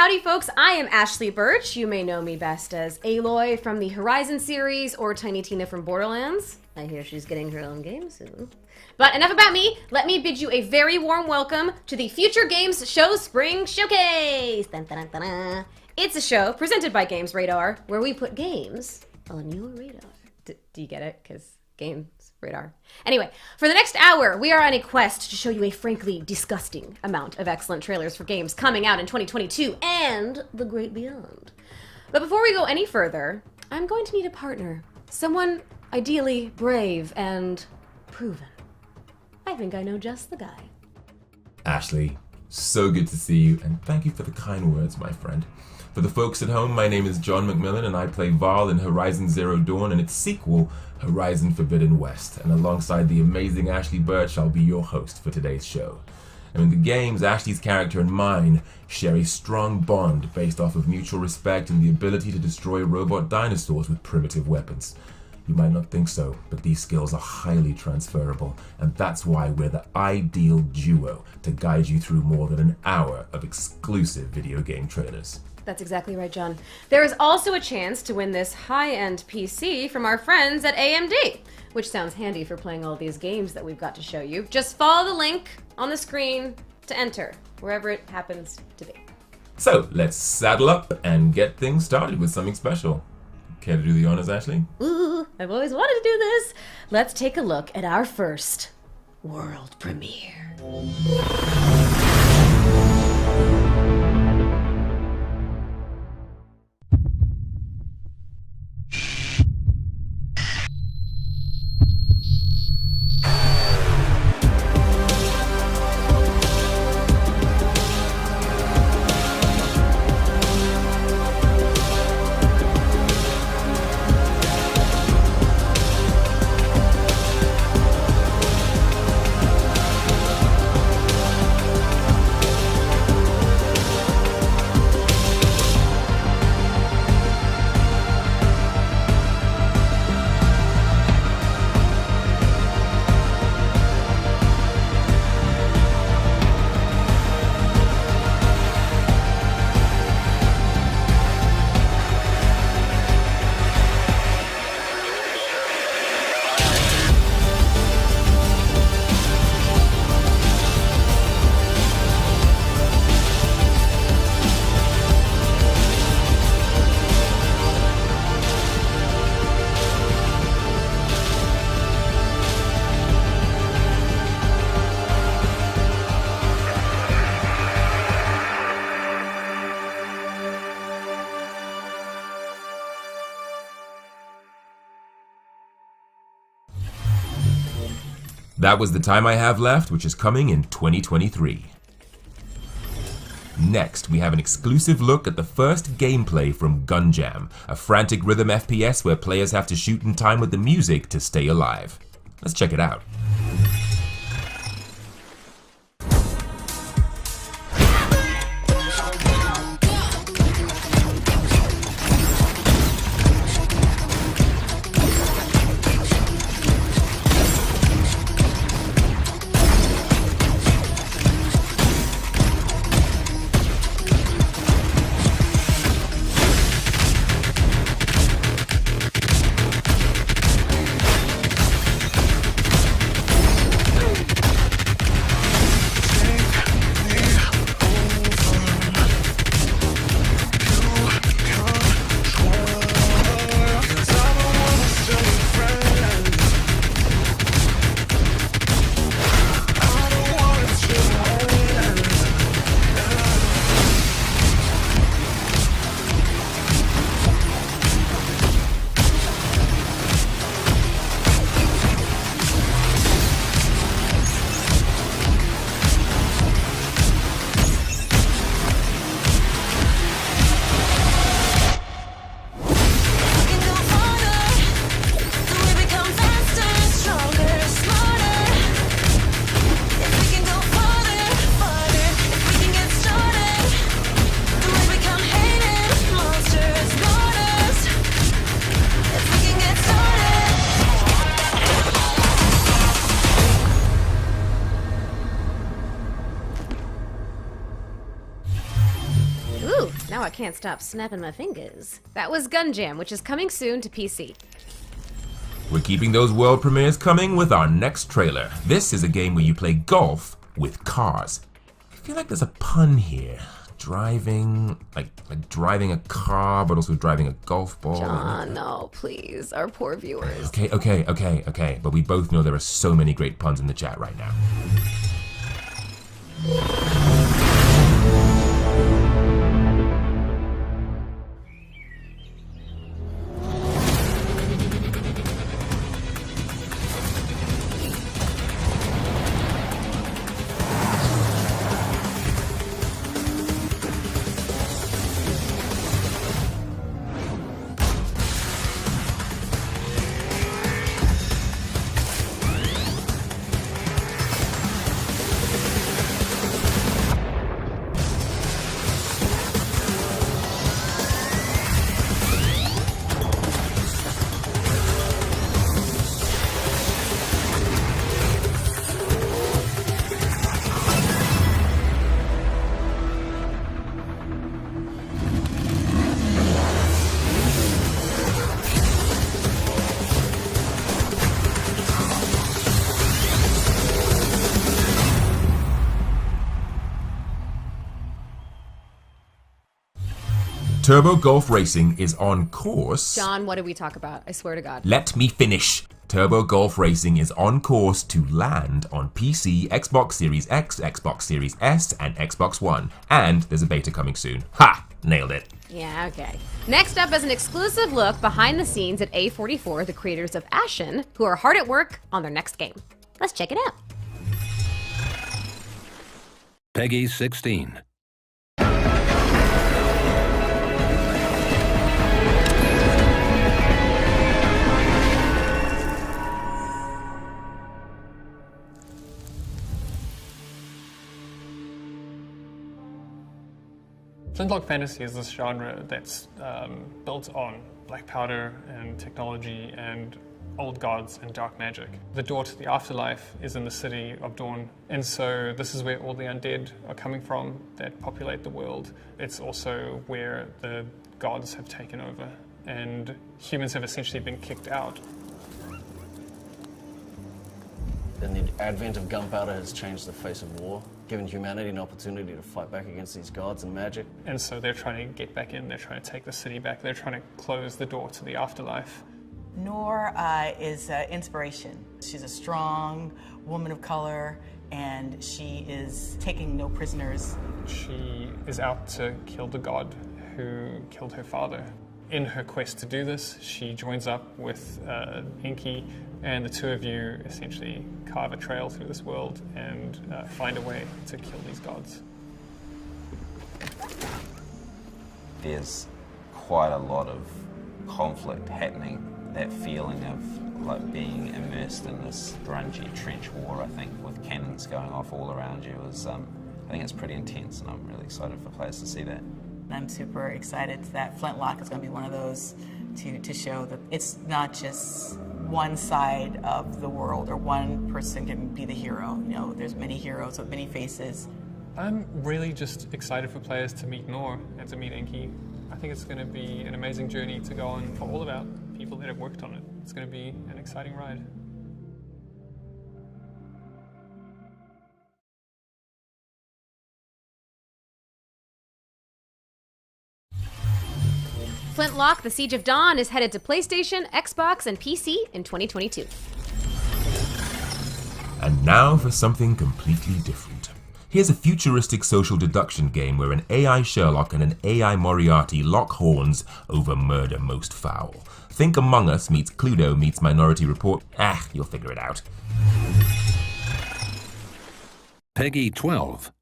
Howdy folks, I am Ashley Burch. You may know me best as Aloy from the Horizon series or Tiny Tina from Borderlands. I hear she's getting her own game soon. But enough about me, let me bid you a very warm welcome to the Future Games Show Spring Showcase! Dun, dun, dun, dun. It's a show presented by Games Radar, where we put games on your radar. Do you get it? Because games radar. Anyway, for the next hour, we are on a quest to show you a frankly disgusting amount of excellent trailers for games coming out in 2022 and the great beyond. But before we go any further, I'm going to need a partner. Someone ideally brave and proven. I think I know just the guy. Ashley, so good to see you, and thank you for the kind words, my friend. For the folks at home, my name is John MacMillan, and I play Varl in Horizon Zero Dawn and its sequel, Horizon Forbidden West. And alongside the amazing Ashley Burch, I'll be your host for today's show. And in the games, Ashley's character and mine share a strong bond based off of mutual respect and the ability to destroy robot dinosaurs with primitive weapons. You might not think so, but these skills are highly transferable, and that's why we're the ideal duo to guide you through more than an hour of exclusive video game trailers. That's exactly right, John. There is also a chance to win this high-end PC from our friends at AMD, which sounds handy for playing all these games that we've got to show you. Just follow the link on the screen to enter, wherever it happens to be. So, let's saddle up and get things started with something special. Care to do the honors, Ashley? Ooh, I've always wanted to do this. Let's take a look at our first world premiere. That was the time I have left, which is coming in 2023. Next, we have an exclusive look at the first gameplay from Gun Jam, a frantic rhythm FPS where players have to shoot in time with the music to stay alive. Let's check it out. Now I can't stop snapping my fingers. That was Gun Jam, which is coming soon to PC. We're keeping those world premieres coming with our next trailer. This is a game where you play golf with cars. I feel like there's a pun here. Driving, like driving a car, but also driving a golf ball. John, no, please. Our poor viewers. Okay. But we both know there are so many great puns in the chat right now. Turbo Golf Racing is on course. John, what did we talk about? I swear to God. Let me finish. Turbo Golf Racing is on course to land on PC, Xbox Series X, Xbox Series S, and Xbox One. And there's a beta coming soon. Ha! Nailed it. Yeah, okay. Next up is an exclusive look behind the scenes at A44, the creators of Ashen, who are hard at work on their next game. Let's check it out. Peggy 16. Flintlock fantasy is this genre that's built on black powder and technology and old gods and dark magic. The door to the afterlife is in the city of Dawn, and so this is where all the undead are coming from that populate the world. It's also where the gods have taken over, and humans have essentially been kicked out. And the advent of gunpowder has changed the face of war, given humanity an opportunity to fight back against these gods and magic. And so they're trying to get back in, they're trying to take the city back, they're trying to close the door to the afterlife. Noor is inspiration. She's a strong woman of color, and she is taking no prisoners. She is out to kill the god who killed her father. In her quest to do this, she joins up with Inky, and the two of you essentially carve a trail through this world and find a way to kill these gods. There's quite a lot of conflict happening. That feeling of like being immersed in this grungy trench war, I think, with cannons going off all around you is, I think it's pretty intense, and I'm really excited for players to see that. I'm super excited that Flintlock is going to be one of those to show that it's not just one side of the world or one person can be the hero. You know, there's many heroes with many faces. I'm really just excited for players to meet Noor and to meet Inky. I think it's going to be an amazing journey to go on for all of our people that have worked on it. It's going to be an exciting ride. Flintlock, The Siege of Dawn is headed to PlayStation, Xbox, and PC in 2022. And now for something completely different. Here's a futuristic social deduction game where an AI Sherlock and an AI Moriarty lock horns over murder most foul. Think Among Us meets Cluedo meets Minority Report. You'll figure it out. Peggy 12.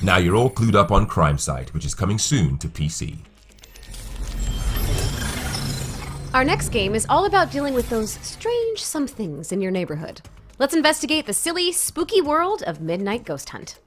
Now you're all clued up on Crime Site, which is coming soon to PC. Our next game is all about dealing with those strange somethings in your neighborhood. Let's investigate the silly, spooky world of Midnight Ghost Hunt.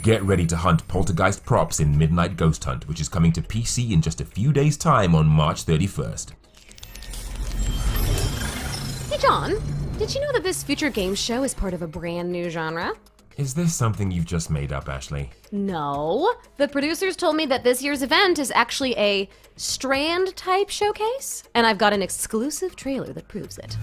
Get ready to hunt poltergeist props in Midnight Ghost Hunt, which is coming to PC in just a few days' time on March 31st. Hey John, did you know that this future game show is part of a brand new genre? Is this something you've just made up, Ashley? No. The producers told me that this year's event is actually a Strand-type showcase, and I've got an exclusive trailer that proves it.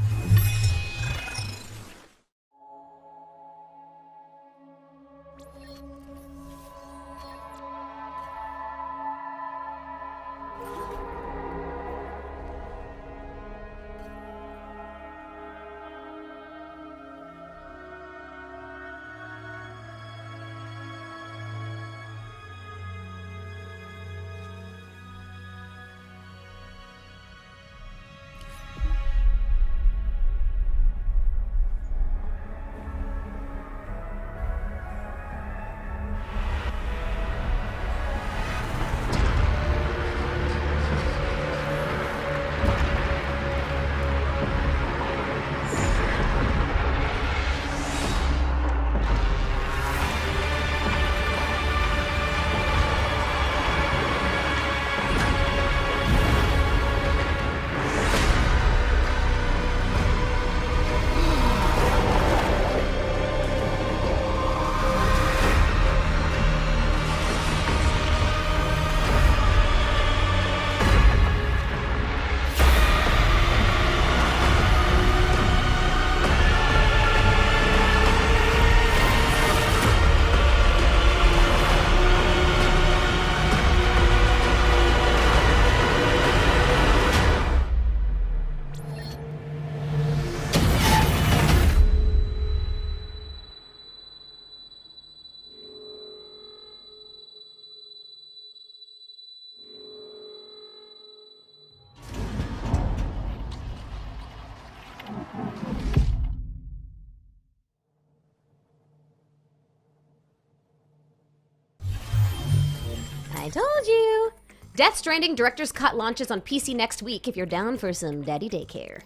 I told you. Death Stranding Director's Cut launches on PC next week if you're down for some daddy daycare.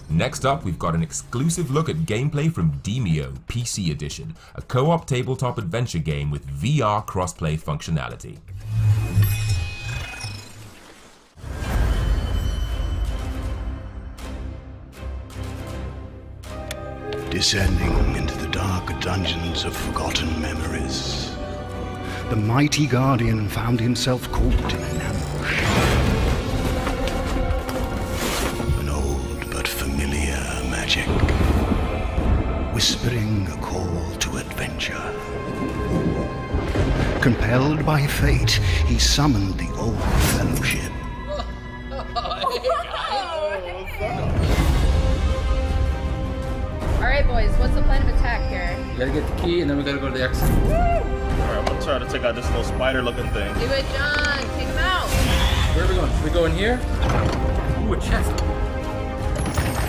Next up, we've got an exclusive look at gameplay from Demeo PC Edition, a co-op tabletop adventure game with VR crossplay functionality. Descending into the dark dungeons of forgotten memories, the mighty Guardian found himself caught in an ambush. An old but familiar magic, whispering a call to adventure. Compelled by fate, he summoned the old fellowship. Alright boys, what's the plan of attack here? You gotta get the key and then we gotta go to the exit. Alright, I'm gonna try to take out this little spider-looking thing. Do it, John! Take him out! Where are we going? Should we go in here? Ooh, a chest.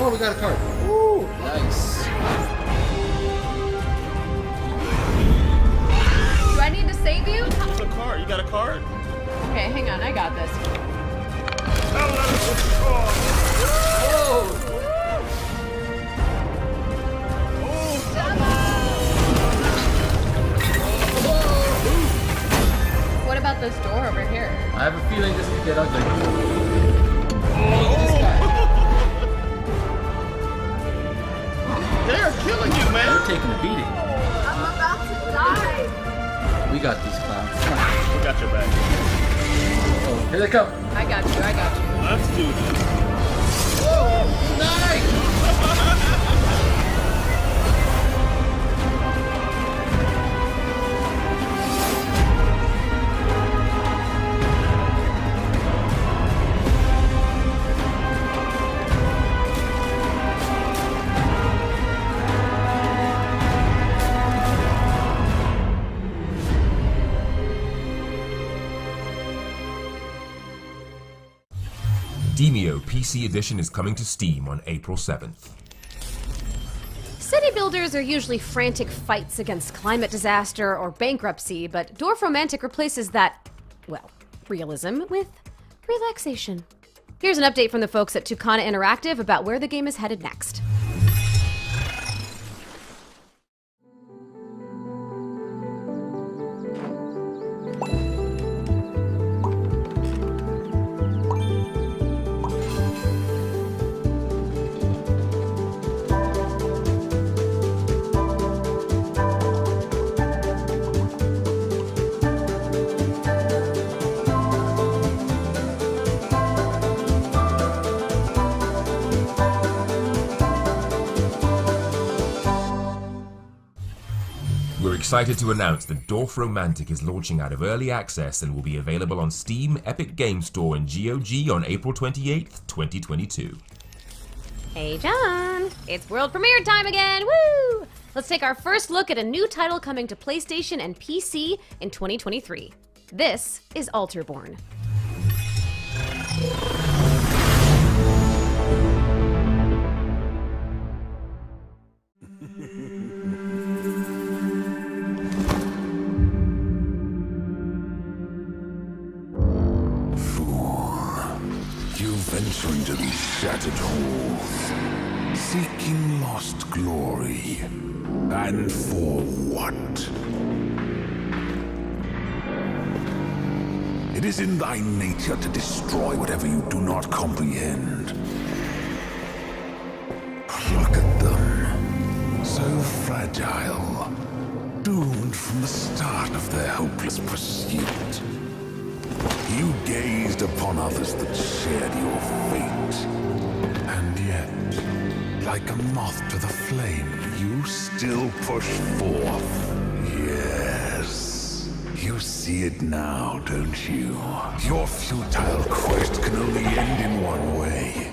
Oh, we got a card. Ooh, nice. Do I need to save you? What's a card? You got a card? Okay, hang on, I got this. Whoa! What about this door over here? I have a feeling this could get ugly. Look at this guy. They're killing you, man! They're taking a beating. I'm about to die! We got these clowns. Come on. We got your back. Oh, here they come. I got you, I got you. Let's do this. Whoa! Nice! Demeo PC Edition is coming to Steam on April 7th. City builders are usually frantic fights against climate disaster or bankruptcy, but Dwarf Romantic replaces that, well, realism with relaxation. Here's an update from the folks at Tucana Interactive about where the game is headed next. We're excited to announce that Dwarf Romantic is launching out of early access and will be available on Steam, Epic Game Store, and GOG on April 28th, 2022. Hey John, it's world premiere time again, woo! Let's take our first look at a new title coming to PlayStation and PC in 2023. This is Alterborn. Venture into these shattered halls, seeking lost glory. And for what? It is in thy nature to destroy whatever you do not comprehend. Look at them, so fragile, doomed from the start of their hopeless pursuit. You gazed upon others that shared your fate. And yet, like a moth to the flame, you still push forth. Yes. You see it now, don't you? Your futile quest can only end in one way.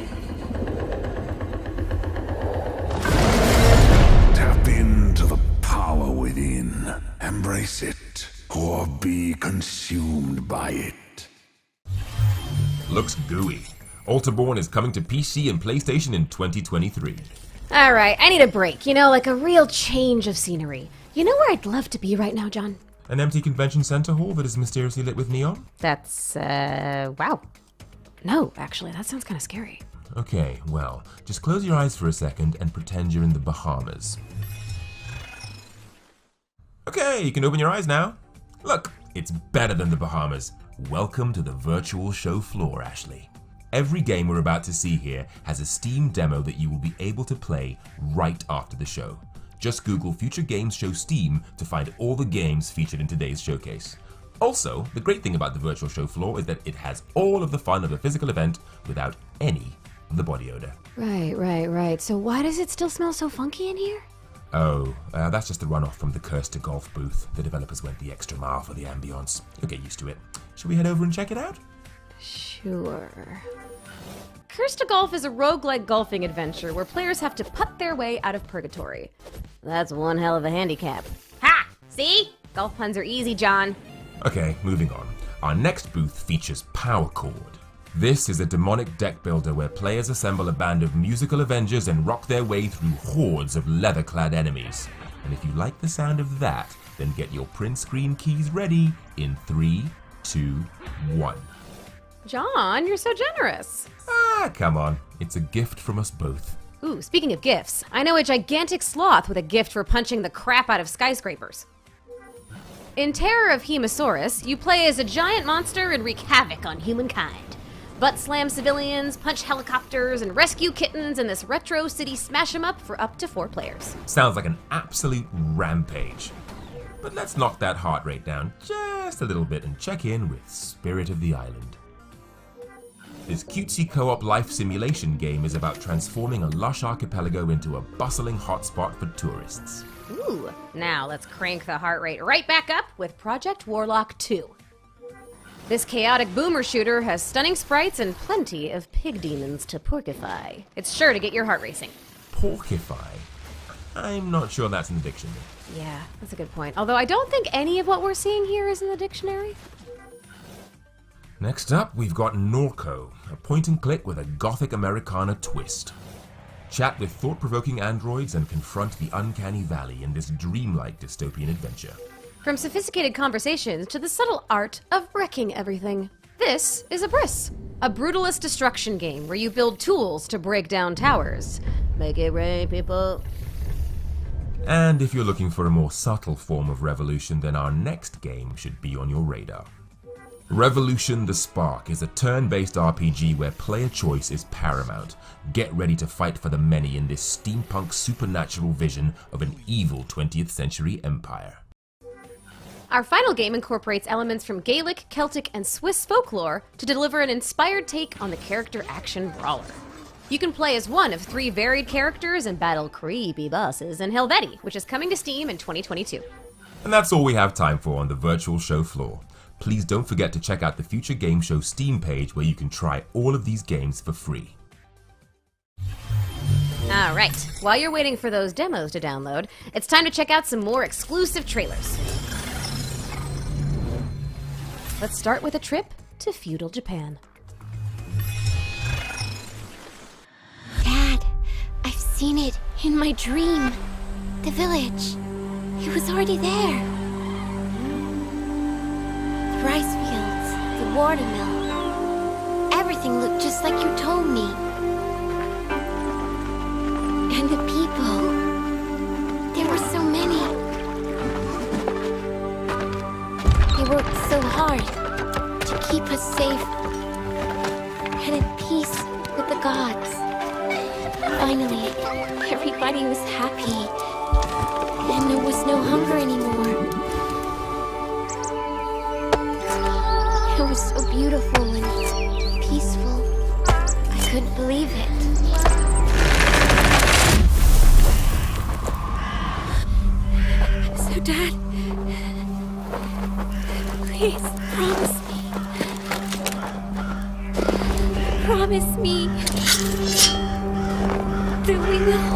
Tap into the power within. Embrace it, or be consumed by it. Looks gooey. Alterborn is coming to PC and PlayStation in 2023. Alright, I need a break, like a real change of scenery. You know where I'd love to be right now, John? An empty convention center hall that is mysteriously lit with neon? That's, wow. No, actually, that sounds kind of scary. Okay, well, just close your eyes for a second and pretend you're in the Bahamas. Okay, you can open your eyes now. Look, it's better than the Bahamas. Welcome to the virtual show floor, Ashley. Every game we're about to see here has a Steam demo that you will be able to play right after the show. Just Google Future Games Show Steam to find all the games featured in today's showcase. Also, the great thing about the virtual show floor is that it has all of the fun of a physical event without any of the body odor. Right. So why does it still smell so funky in here? Oh, that's just the runoff from the Cursed to Golf booth. The developers went the extra mile for the ambience. You'll get used to it. Should we head over and check it out? Sure. Cursed to Golf is a roguelike golfing adventure where players have to putt their way out of purgatory. That's one hell of a handicap. Ha! See? Golf puns are easy, John. Okay, moving on. Our next booth features Power Chord. This is a demonic deck builder where players assemble a band of musical Avengers and rock their way through hordes of leather-clad enemies. And if you like the sound of that, then get your print screen keys ready in 3, 2, 1. John, you're so generous. Ah, come on. It's a gift from us both. Ooh, speaking of gifts, I know a gigantic sloth with a gift for punching the crap out of skyscrapers. In Terror of Hemosaurus, you play as a giant monster and wreak havoc on humankind. Butt slam civilians, punch helicopters, and rescue kittens in this retro city smash 'em up for up to 4 players. Sounds like an absolute rampage. But let's knock that heart rate down just a little bit and check in with Spirit of the Island. This cutesy co-op life simulation game is about transforming a lush archipelago into a bustling hotspot for tourists. Ooh, now let's crank the heart rate right back up with Project Warlock 2. This chaotic boomer shooter has stunning sprites and plenty of pig demons to porcify. It's sure to get your heart racing. Porcify? I'm not sure that's in the dictionary. Yeah, that's a good point. Although I don't think any of what we're seeing here is in the dictionary. Next up, we've got Norco, a point-and-click with a gothic Americana twist. Chat with thought-provoking androids and confront the uncanny valley in this dreamlike dystopian adventure. From sophisticated conversations to the subtle art of wrecking everything, this is Abyss, a brutalist destruction game where you build tools to break down towers. Make it rain, people. And if you're looking for a more subtle form of revolution, then our next game should be on your radar. Revolution the Spark is a turn-based RPG where player choice is paramount. Get ready to fight for the many in this steampunk supernatural vision of an evil 20th century empire. Our final game incorporates elements from Gaelic, Celtic, and Swiss folklore to deliver an inspired take on the character action brawler. You can play as one of 3 varied characters and battle creepy bosses in Helvetii, which is coming to Steam in 2022. And that's all we have time for on the virtual show floor. Please don't forget to check out the Future Game Show Steam page where you can try all of these games for free. Alright, while you're waiting for those demos to download, it's time to check out some more exclusive trailers. Let's start with a trip to feudal Japan. Dad, I've seen it in my dream. The village. It was already there. The rice fields, the watermill. Everything looked just like you told me. And the people. There were so many. They worked so hard to keep us safe and at peace with the gods. Finally, everybody was happy, and there was no hunger anymore. It was so beautiful and peaceful. I couldn't believe it. So, Dad, please promise me that we will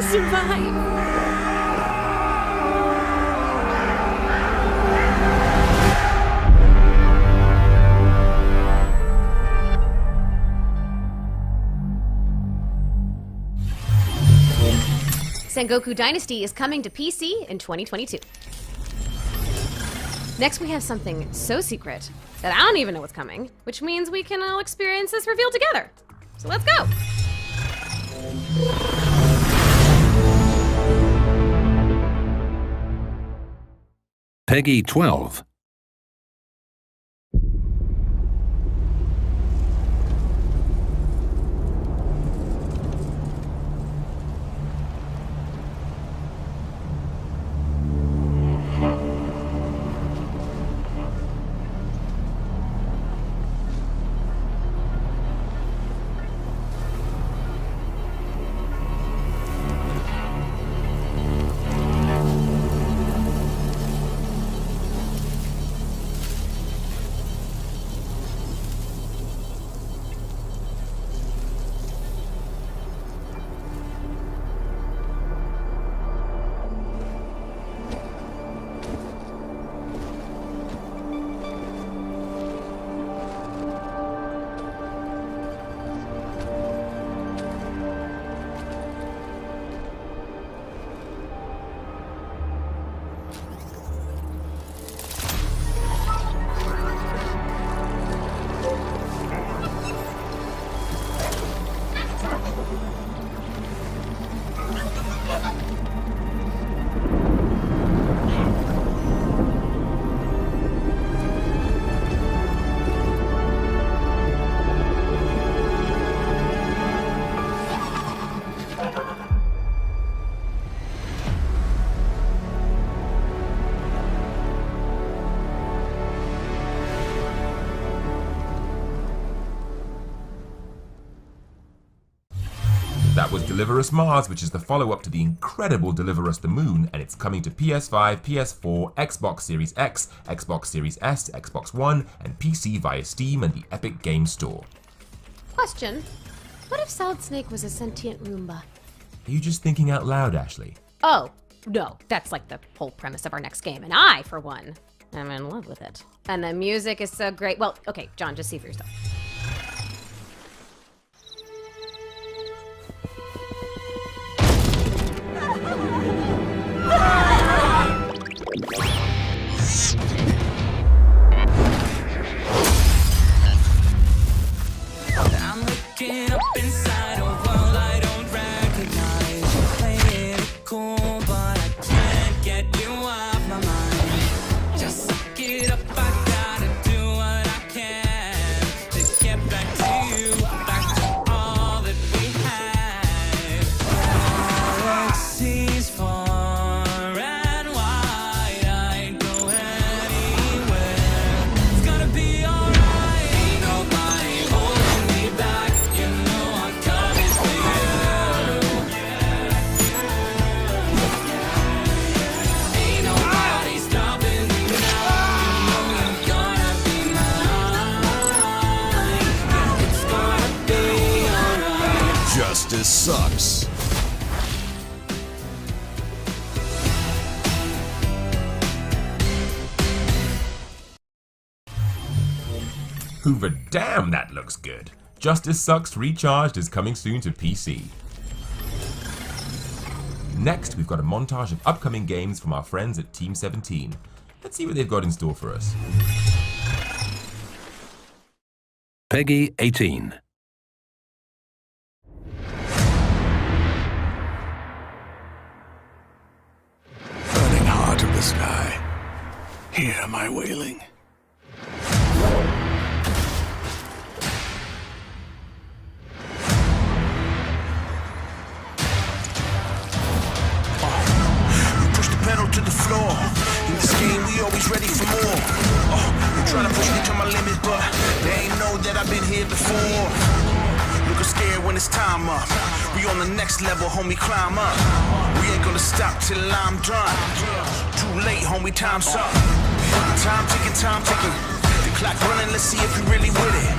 survive. Sengoku Dynasty is coming to PC in 2022. Next, we have something so secret that I don't even know what's coming, which means we can all experience this reveal together. So let's go. Peggy 12. That was Deliver Us Mars, which is the follow-up to the incredible Deliver Us the Moon, and it's coming to PS5, PS4, Xbox Series X, Xbox Series S, Xbox One, and PC via Steam and the Epic Games Store. Question. What if Solid Snake was a sentient Roomba? Are you just thinking out loud, Ashley? Oh, no. That's like the whole premise of our next game, and I, for one, am in love with it. And the music is so great. Well, okay, John, just see for yourself. I'm looking up inside a world I don't recognize. Playing it cool, but I can't get you off my mind. Just get up, I gotta do what I can to get back to you, back to all that we had. Galaxies far and wide, I'd go anywhere. It's gonna be alright. Ain't nobody holding me back. You know I'm coming for you. Ain't nobody stopping me now. You know you're gonna be mine. Yeah, it's gonna be alright. Justice sucks. Hoover, damn, that looks good. Justice Sucks Recharged is coming soon to PC. Next, we've got a montage of upcoming games from our friends at Team 17. Let's see what they've got in store for us. Peggy 18. Burning heart of the sky, hear my wailing. Push the pedal to the floor. In this game, we always ready for more. You're trying to push me to my limit, but they ain't know that I've been here before. Looking scared when it's time up. We on the next level, homie, climb up. We ain't gonna stop till I'm done. Too late, homie, time's up. Time ticking, time ticking. The clock running, let's see if you really with it.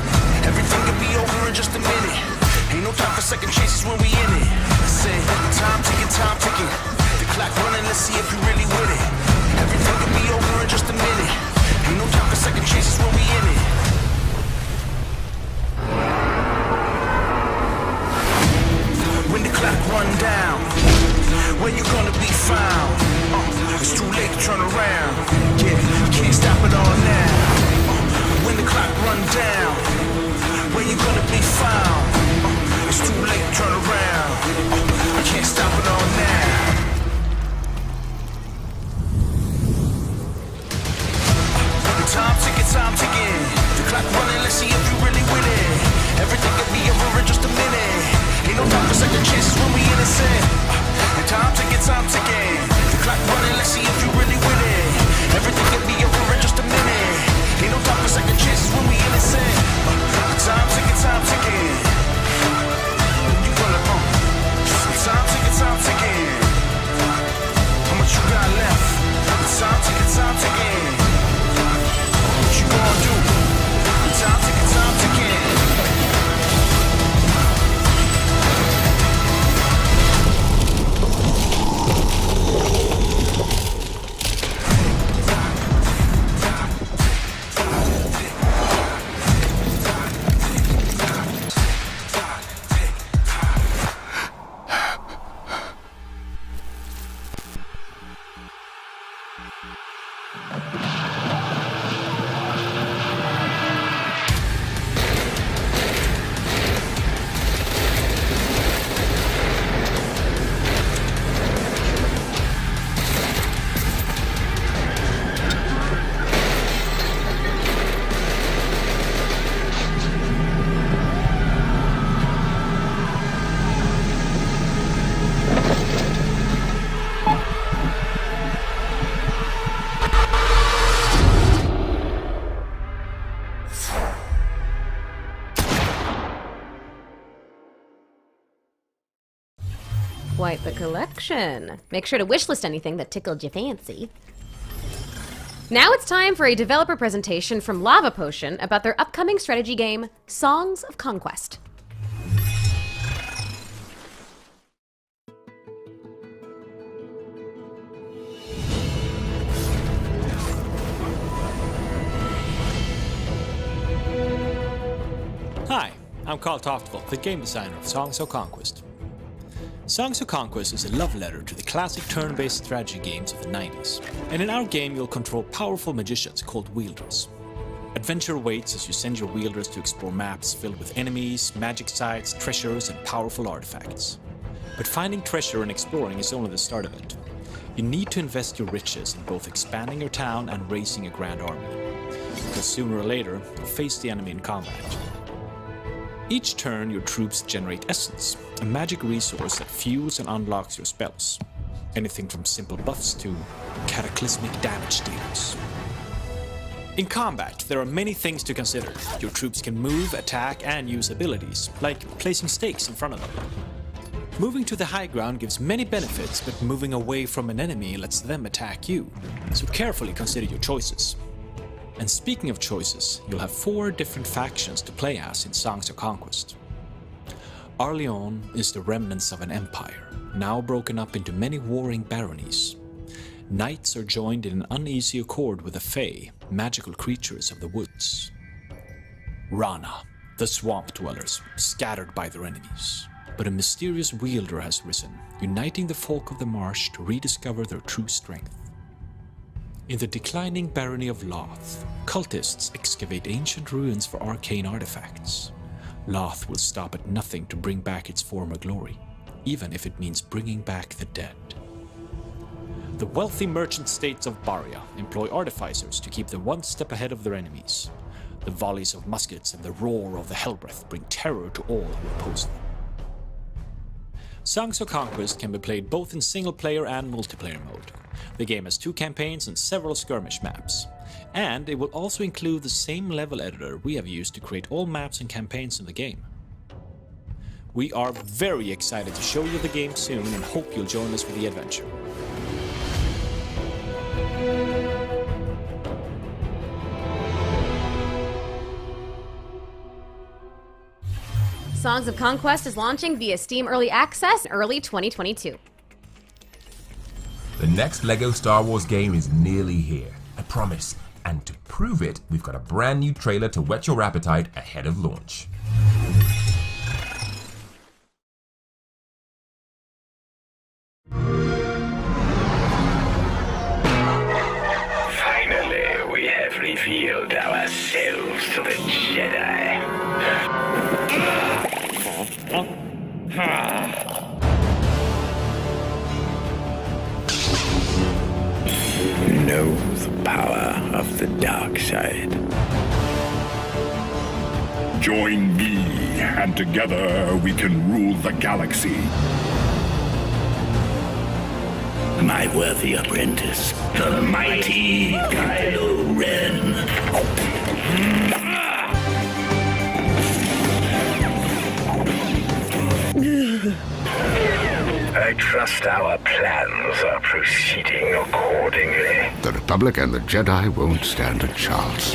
Everything could be over in just a minute. Ain't no time for second chances when we in it. I say, time ticking, time ticking. The clock running, let's see if you really with it. Everything could be over in just a minute. Ain't no time for second chances when we in it. When the clock run down, when found. It's too late to turn around. Yeah, you can't stop it all now. When the clock run down, where you gonna be found? It's too late to turn around. I can't stop it all now. Time ticking. The clock running, let's see if you really with it. Everything could be over in just a minute. Ain't no time for second chances when we innocent. And time ticking. The clock running, let's see if you really with it. Everything could be over in just a minute. Ain't no time for second chances when we innocent. Time ticking. You gonna time ticking. How much you got left? Time ticking. What you gonna do? Time ticking. Quite the collection. Make sure to wishlist anything that tickled your fancy. Now it's time for a developer presentation from Lava Potion about their upcoming strategy game, Songs of Conquest. Hi, I'm Carl Toftvold, the game designer of Songs of Conquest. Songs of Conquest is a love letter to the classic turn-based strategy games of the 90s, and in our game you'll control powerful magicians called wielders. Adventure awaits as you send your wielders to explore maps filled with enemies, magic sites, treasures, and powerful artifacts. But finding treasure and exploring is only the start of it. You need to invest your riches in both expanding your town and raising a grand army, because sooner or later you'll face the enemy in combat. Each turn, your troops generate essence, a magic resource that fuels and unlocks your spells. Anything from simple buffs to cataclysmic damage dealers. In combat, there are many things to consider. Your troops can move, attack, and use abilities, like placing stakes in front of them. Moving to the high ground gives many benefits, but moving away from an enemy lets them attack you. So carefully consider your choices. And speaking of choices, you'll have 4 different factions to play as in Songs of Conquest. Arleon is the remnants of an empire, now broken up into many warring baronies. Knights are joined in an uneasy accord with the Fae, magical creatures of the woods. Rana, the swamp dwellers, scattered by their enemies. But a mysterious wielder has risen, uniting the folk of the marsh to rediscover their true strength. In the declining barony of Loth, cultists excavate ancient ruins for arcane artifacts. Loth will stop at nothing to bring back its former glory, even if it means bringing back the dead. The wealthy merchant states of Baria employ artificers to keep them one step ahead of their enemies. The volleys of muskets and the roar of the Hellbreath bring terror to all who oppose them. Songs of Conquest can be played both in single-player and multiplayer mode. The game has 2 campaigns and several skirmish maps. And it will also include the same level editor we have used to create all maps and campaigns in the game. We are very excited to show you the game soon and hope you'll join us for the adventure. Songs of Conquest is launching via Steam Early Access in early 2022. The next LEGO Star Wars game is nearly here, I promise. And to prove it, we've got a brand new trailer to whet your appetite ahead of launch. Know the power of the dark side. Join me, and together we can rule the galaxy. My worthy apprentice, the mighty Kylo Ren. I trust our plans are proceeding accordingly. The Republic and the Jedi won't stand a chance.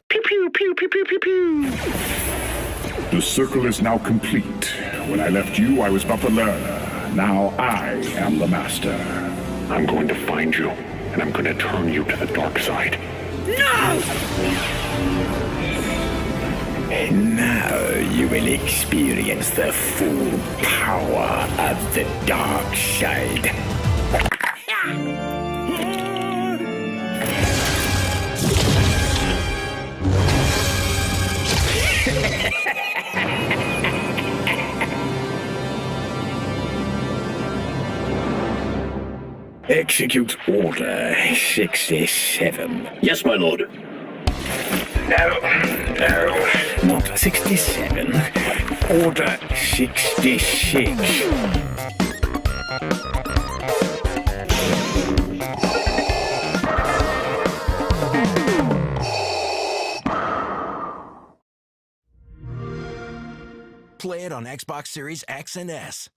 Pew pew pew pew pew pew pew. The circle is now complete. When I left you, I was but the learner. Now I am the master. I'm going to find you, and I'm going to turn you to the dark side. No! And now you will experience the full power of the dark side. Execute Order 67. Yes, my lord. No, not 67. Order 66. Play it on Xbox Series X and S.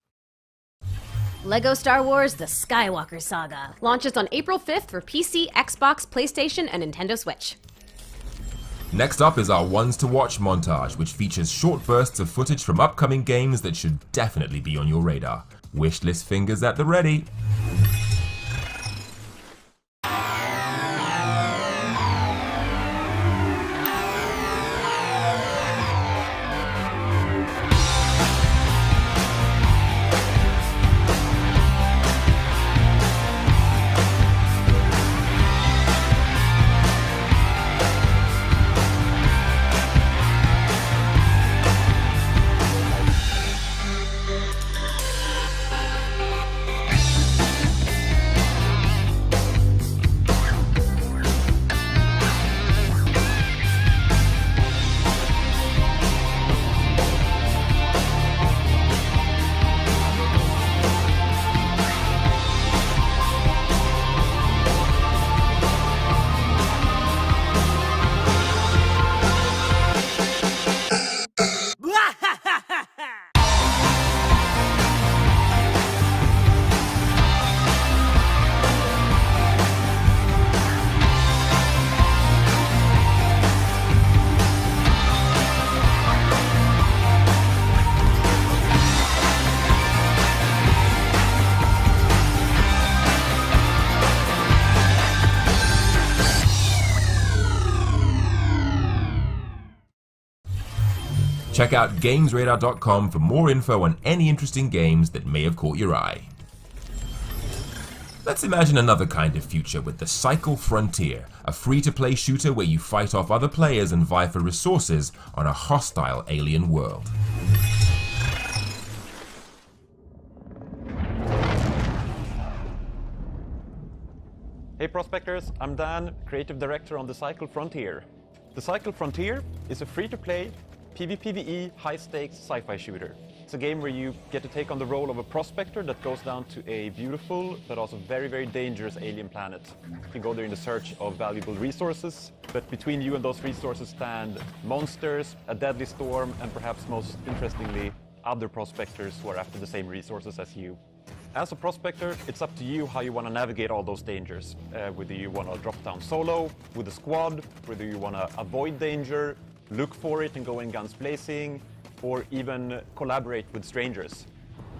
LEGO Star Wars The Skywalker Saga launches on April 5th for PC, Xbox, PlayStation, and Nintendo Switch. Next up is our Ones to Watch montage, which features short bursts of footage from upcoming games that should definitely be on your radar. Wishlist fingers at the ready. Check out GamesRadar.com for more info on any interesting games that may have caught your eye. Let's imagine another kind of future with the Cycle Frontier, a free-to-play shooter where you fight off other players and vie for resources on a hostile alien world. Hey Prospectors, I'm Dan, Creative Director on The Cycle Frontier. The Cycle Frontier is a free-to-play PvPvE high-stakes sci-fi shooter. It's a game where you get to take on the role of a prospector that goes down to a beautiful but also very, very dangerous alien planet. You go there in the search of valuable resources, but between you and those resources stand monsters, a deadly storm, and perhaps most interestingly, other prospectors who are after the same resources as you. As a prospector, it's up to you how you want to navigate all those dangers. Whether you want to drop down solo, with a squad, whether you want to avoid danger, look for it and go in guns blazing, or even collaborate with strangers.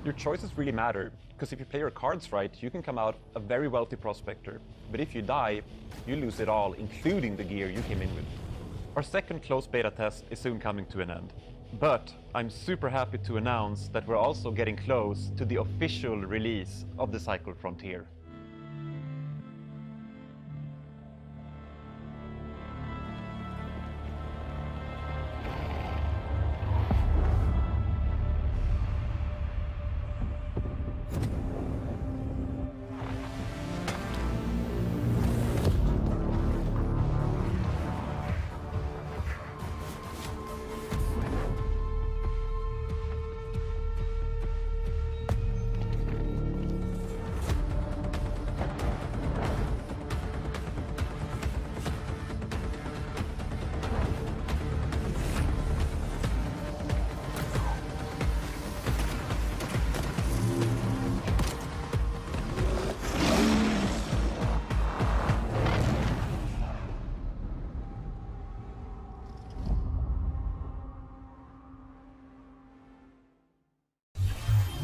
Your choices really matter, because if you play your cards right, you can come out a very wealthy prospector. But if you die, you lose it all, including the gear you came in with. Our second closed beta test is soon coming to an end. But I'm super happy to announce that we're also getting close to the official release of the Cycle Frontier.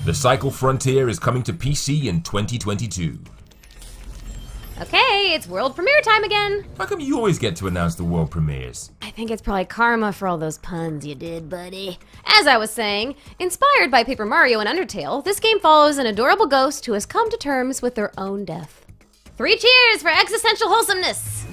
The Cycle Frontier is coming to PC in 2022. Okay, it's world premiere time again. How come you always get to announce the world premieres? I think it's probably karma for all those puns you did, buddy. As I was saying, inspired by Paper Mario and Undertale, this game follows an adorable ghost who has come to terms with their own death. 3 cheers for existential wholesomeness!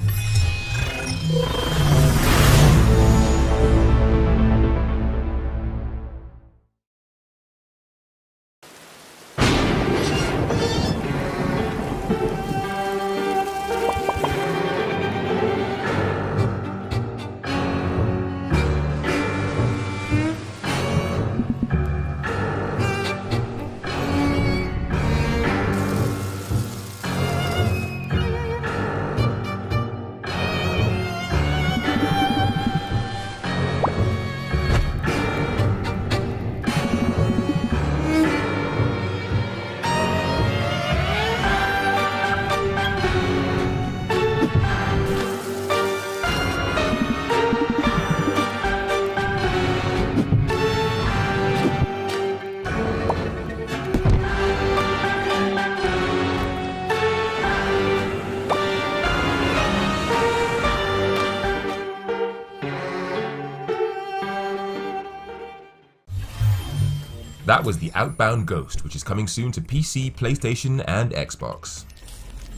That was The Outbound Ghost, which is coming soon to PC, PlayStation, and Xbox.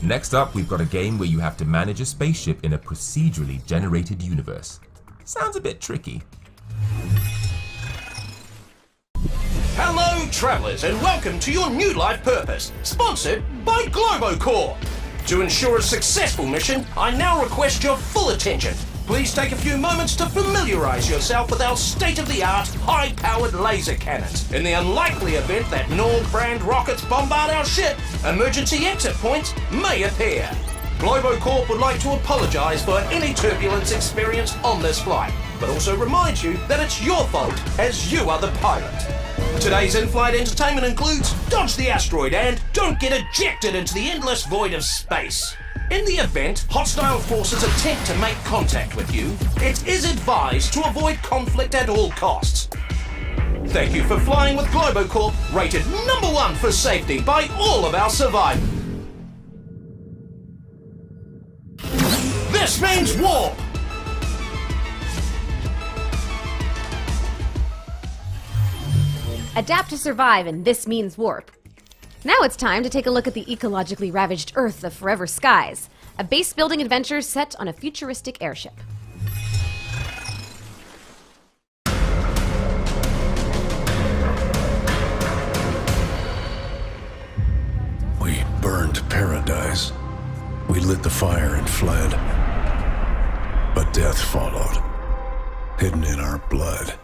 Next up, we've got a game where you have to manage a spaceship in a procedurally generated universe. Sounds a bit tricky. Hello, travellers, and welcome to your new life purpose, sponsored by Globocorp. To ensure a successful mission, I now request your full attention. Please take a few moments to familiarise yourself with our state-of-the-art, high-powered laser cannons. In the unlikely event that Nord brand rockets bombard our ship, emergency exit points may appear. Globocorp would like to apologise for any turbulence experienced on this flight, but also remind you that it's your fault, as you are the pilot. Today's in-flight entertainment includes Dodge the Asteroid and Don't Get Ejected into the Endless Void of Space. In the event hostile forces attempt to make contact with you, it is advised to avoid conflict at all costs. Thank you for flying with Globocorp, rated #1 for safety by all of our survivors. This means war! Adapt to survive, and this means warp. Now it's time to take a look at the ecologically ravaged Earth of Forever Skies, a base-building adventure set on a futuristic airship. We burned paradise. We lit the fire and fled. But death followed, hidden in our blood.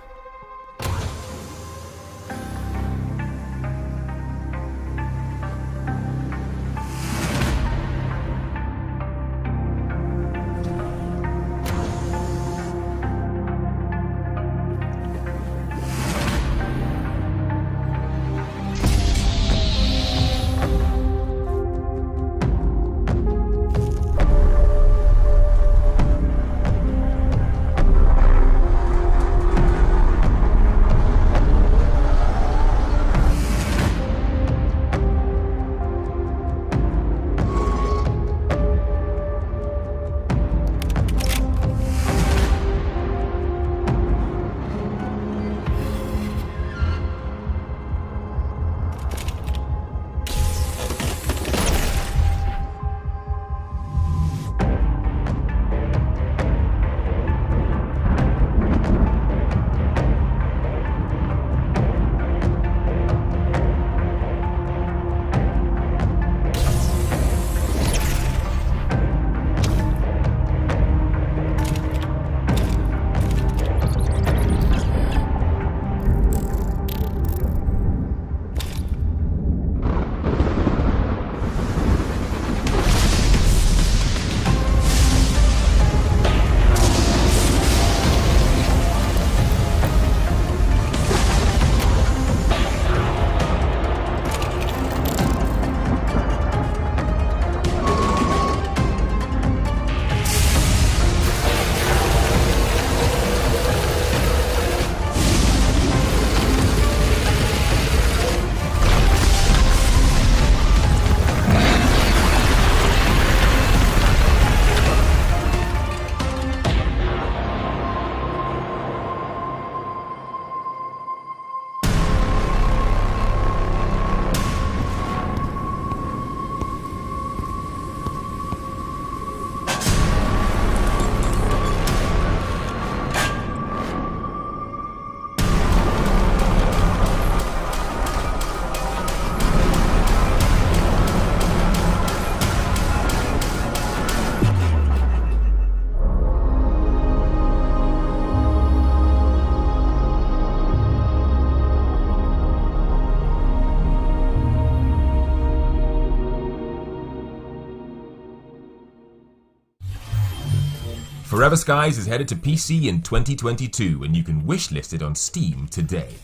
Forever Skies is headed to PC in 2022, and you can wishlist it on Steam today.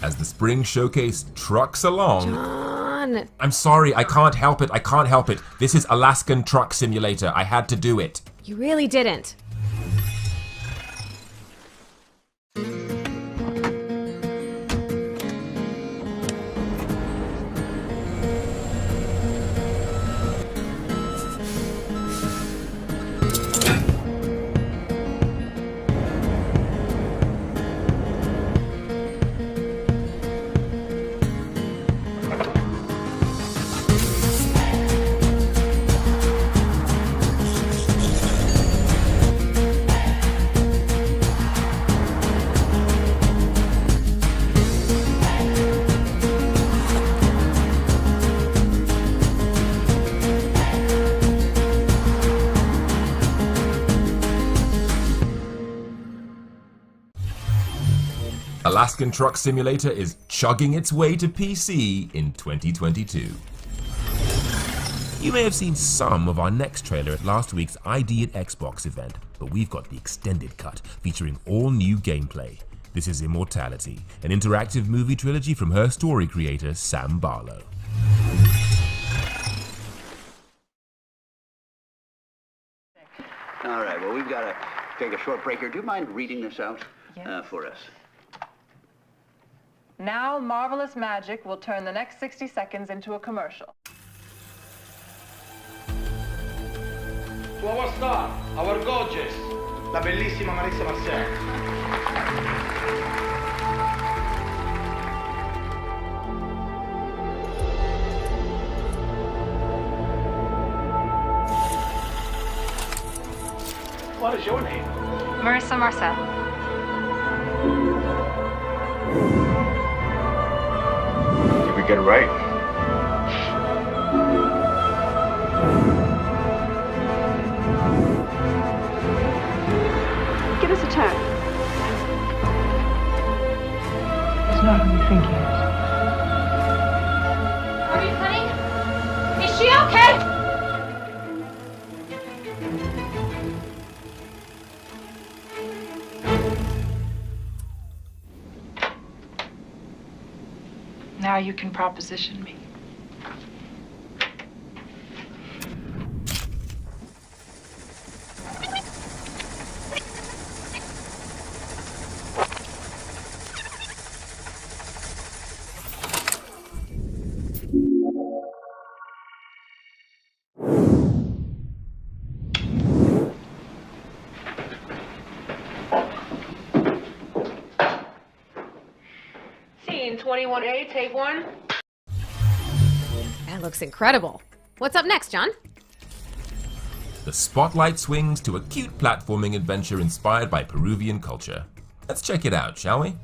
As the spring showcase trucks along... John! I'm sorry, I can't help it, This is Alaskan Truck Simulator. I had to do it. You really didn't. Alaskan Truck Simulator is chugging its way to PC in 2022. You may have seen some of our next trailer at last week's ID at Xbox event, but we've got the extended cut featuring all new gameplay. This is Immortality, an interactive movie trilogy from Her Story creator Sam Barlow. All right, well, we've got to take a short break here. Do you mind reading this out for us? Now, marvelous magic will turn the next 60 seconds into a commercial. To our star, our gorgeous, la bellissima Marissa Marcel. What is your name? Marissa Marcel. Did we get it right? Give us a turn. It's not who you think he is. Are you honey? Is she okay? Now you can proposition me. Scene 21A, take one. That looks incredible. What's up next, John? The spotlight swings to a cute platforming adventure inspired by Peruvian culture. Let's check it out, shall we?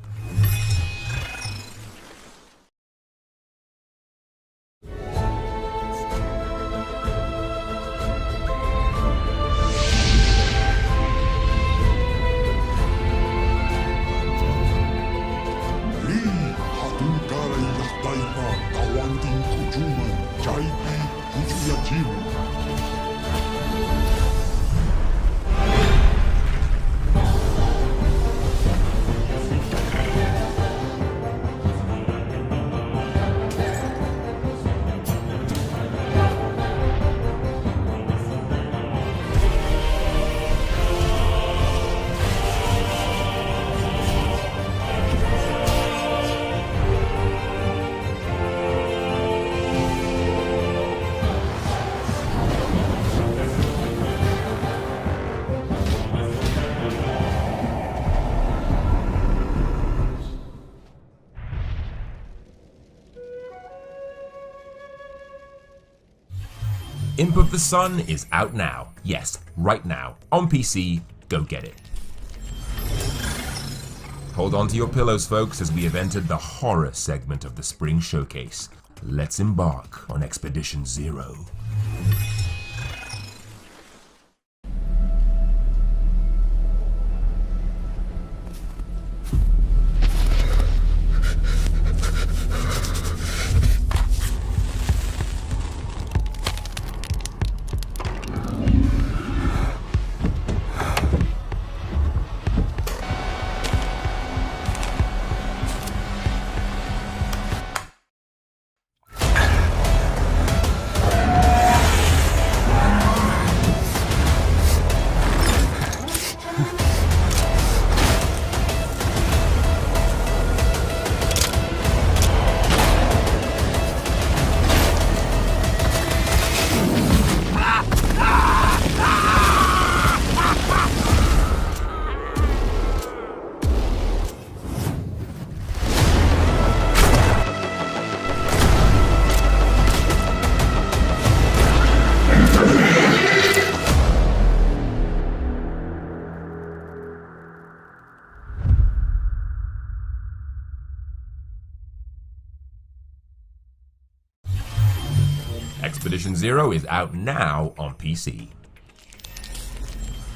Imp of the Sun is out now. Yes, right now. On PC, go get it. Hold on to your pillows, folks, as we have entered the horror segment of the Spring Showcase. Let's embark on Expedition Zero. Expedition Zero is out now on PC.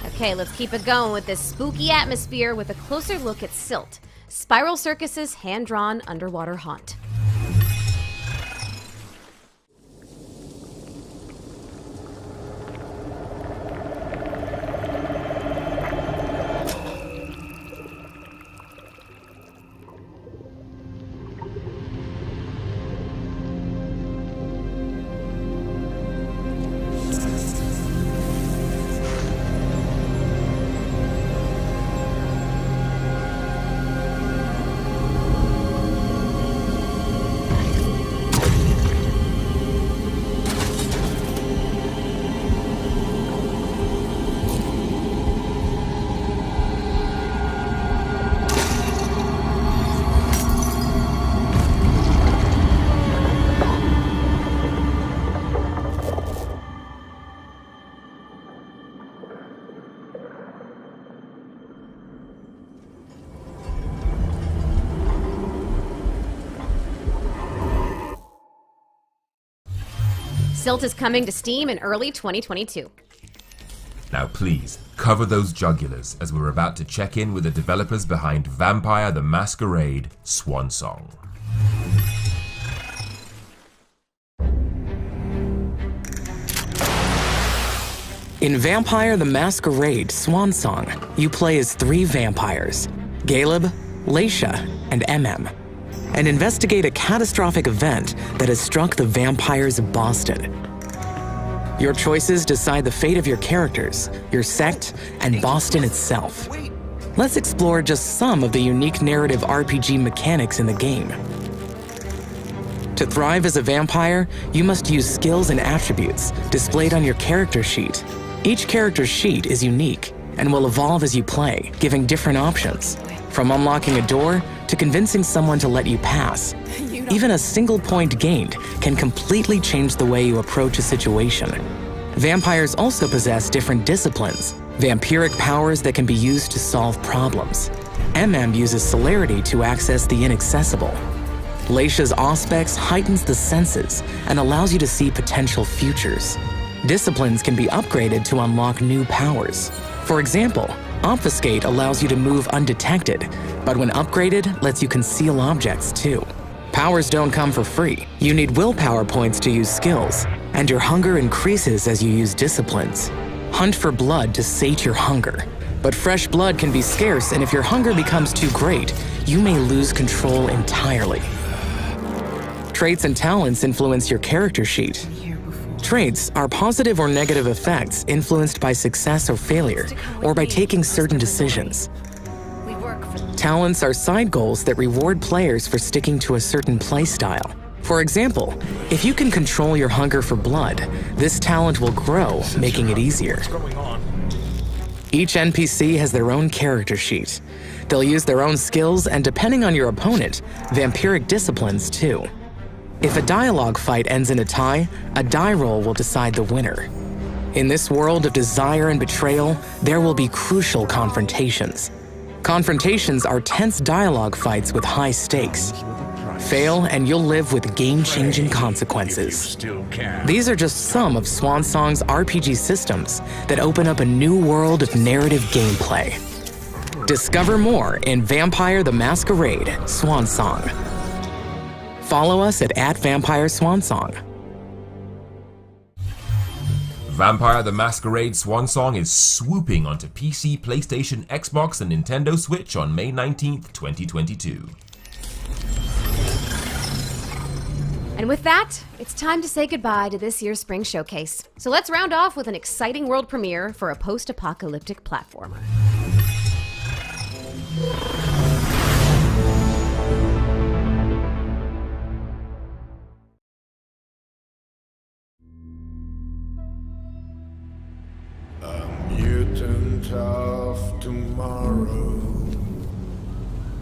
Okay, let's keep it going with this spooky atmosphere with a closer look at Silt, Spiral Circus's hand-drawn underwater haunt. Silt is coming to Steam in early 2022. Now please, cover those jugulars as we're about to check in with the developers behind Vampire the Masquerade Swan Song. In Vampire the Masquerade Swan Song, you play as 3 vampires, Caleb, Leisha, and MM, and investigate a catastrophic event that has struck the vampires of Boston. Your choices decide the fate of your characters, your sect, and Boston itself. Let's explore just some of the unique narrative RPG mechanics in the game. To thrive as a vampire, you must use skills and attributes displayed on your character sheet. Each character sheet is unique and will evolve as you play, giving different options, from unlocking a door to convincing someone to let you pass. Even a single point gained can completely change the way you approach a situation. Vampires also possess different disciplines, vampiric powers that can be used to solve problems. MM uses celerity to access the inaccessible. Leisha's Auspex heightens the senses and allows you to see potential futures. Disciplines can be upgraded to unlock new powers. For example, Obfuscate allows you to move undetected, but when upgraded, lets you conceal objects too. Powers don't come for free. You need willpower points to use skills, and your hunger increases as you use disciplines. Hunt for blood to sate your hunger. But fresh blood can be scarce, and if your hunger becomes too great, you may lose control entirely. Traits and talents influence your character sheet. Traits are positive or negative effects influenced by success or failure, or by taking certain decisions. Talents are side goals that reward players for sticking to a certain playstyle. For example, if you can control your hunger for blood, this talent will grow, making it easier. Each NPC has their own character sheet. They'll use their own skills, and depending on your opponent, vampiric disciplines too. If a dialogue fight ends in a tie, a die roll will decide the winner. In this world of desire and betrayal, there will be crucial confrontations. Confrontations are tense dialogue fights with high stakes. Fail and you'll live with game-changing consequences. These are just some of Swan Song's RPG systems that open up a new world of narrative gameplay. Discover more in Vampire the Masquerade Swan Song. Follow us at @VampireSwanSong. Vampire the Masquerade Swan Song is swooping onto PC, PlayStation, Xbox, and Nintendo Switch on May 19th, 2022. And with that, it's time to say goodbye to this year's Spring Showcase. So let's round off with an exciting world premiere for a post-apocalyptic platformer. Mutant of tomorrow.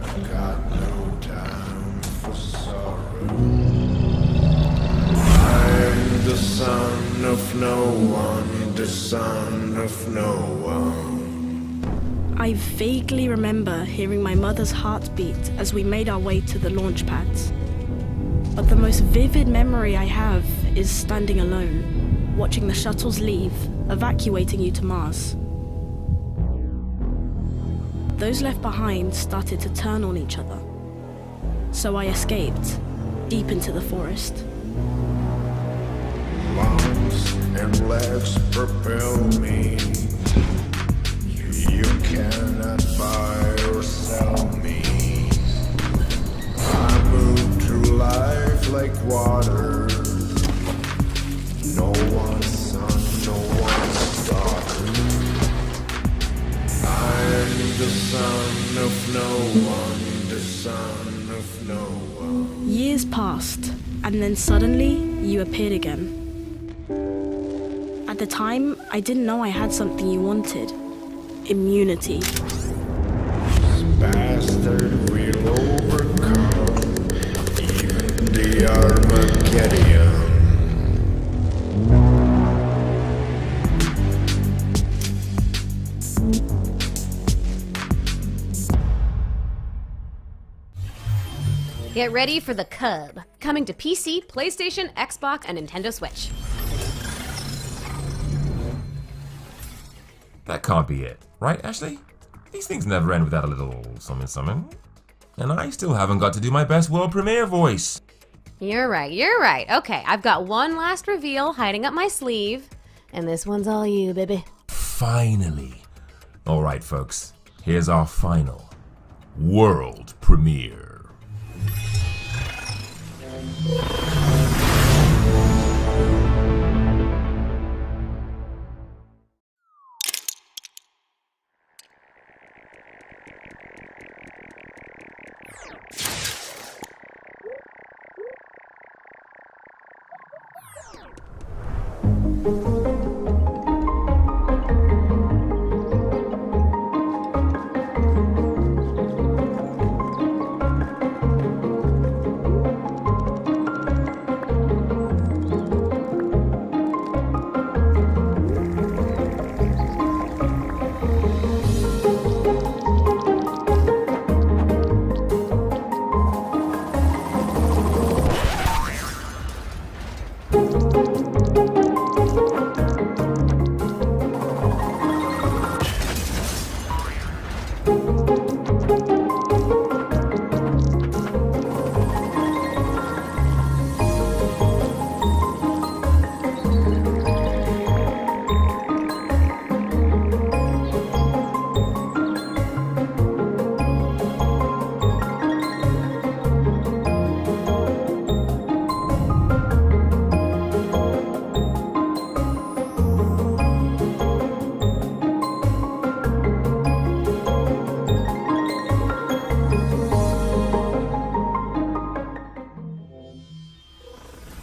I got no time for sorrow. I am the son of no one, the son of no one. I vaguely remember hearing my mother's heartbeat as we made our way to the launch pads. But the most vivid memory I have is standing alone, watching the shuttles leave, evacuating you to Mars. Those left behind started to turn on each other. So I escaped, deep into the forest. Arms and legs propel me. You cannot buy or sell me. I move through life like water. No one's son, no one's daughter. I'm the son of no one, the son of no one. Years passed, and then suddenly you appeared again. At the time, I didn't know I had something you wanted. Immunity. Bastard will overcome even the Armageddon. Get ready for the Cub, coming to PC, PlayStation, Xbox, and Nintendo Switch. That can't be it, right, Ashley? These things never end without a little something. And I still haven't got to do my best world premiere voice. You're right. Okay, I've got one last reveal hiding up my sleeve, and this one's all you, baby. Finally. All right, folks, here's our final world premiere.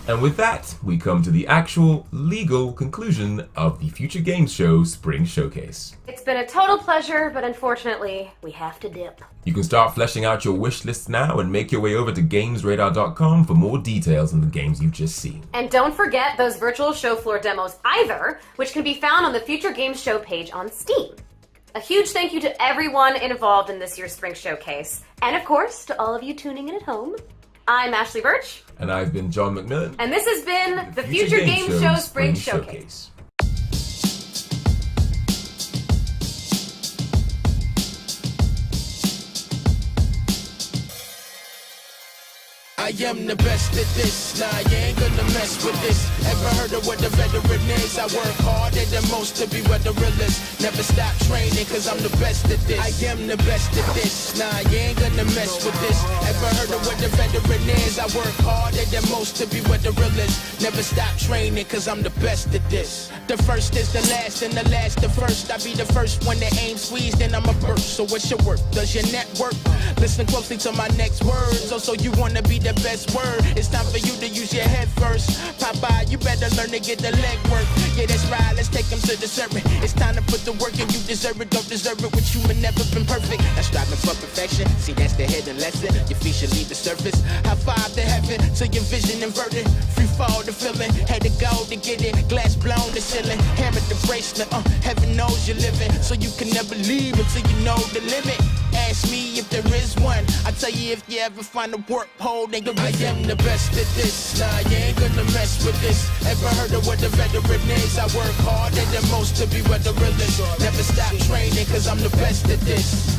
And with that, we come to the actual legal conclusion of the Future Games Show Spring Showcase. It's been a total pleasure, but unfortunately, we have to dip. You can start fleshing out your wish lists now and make your way over to GamesRadar.com for more details on the games you've just seen. And don't forget those virtual show floor demos either, which can be found on the Future Games Show page on Steam. A huge thank you to everyone involved in this year's Spring Showcase, and of course, to all of you tuning in at home. I'm Ashley Burch. And I've been John MacMillan. And this has been the Future Games Show Spring Showcase. I am the best at this, nah, you ain't gonna mess with this. Ever heard of what a veteran is? I work harder than most to be what the real is. Never stop training, cause I'm the best at this. I am the best at this, nah, you ain't gonna mess with this. Ever heard of what a veteran is? I work harder than most to be what the real is. Never stop training, cause I'm the best at this. The first is the last, and the last the first. I be the first one that aim squeezed, and I'm a burst. So what's your work? Does your network? Listen closely to my next words. Also, you wanna be the best word. It's time for you to use your head first. Popeye, you better learn to get the leg work. Yeah, that's right, let's take them to the sermon. It's time to put the work in, you deserve it, don't deserve it. With human never been perfect. Not striving for perfection. See, that's the hidden lesson. Your feet should leave the surface. High five to heaven, to your vision inverted. Free fall to feeling. Had to go to get it. Glass blown to ceiling. Hammer the bracelet. Heaven knows you're living. So you can never leave until you know the limit. ask me if there is one, I tell you if you ever find a work pole, then I am the best at this. Nah, you ain't gonna mess with this. Ever heard of what the veteran is? I work harder than most to be what the real is. Never stop training, cause I'm the best at this.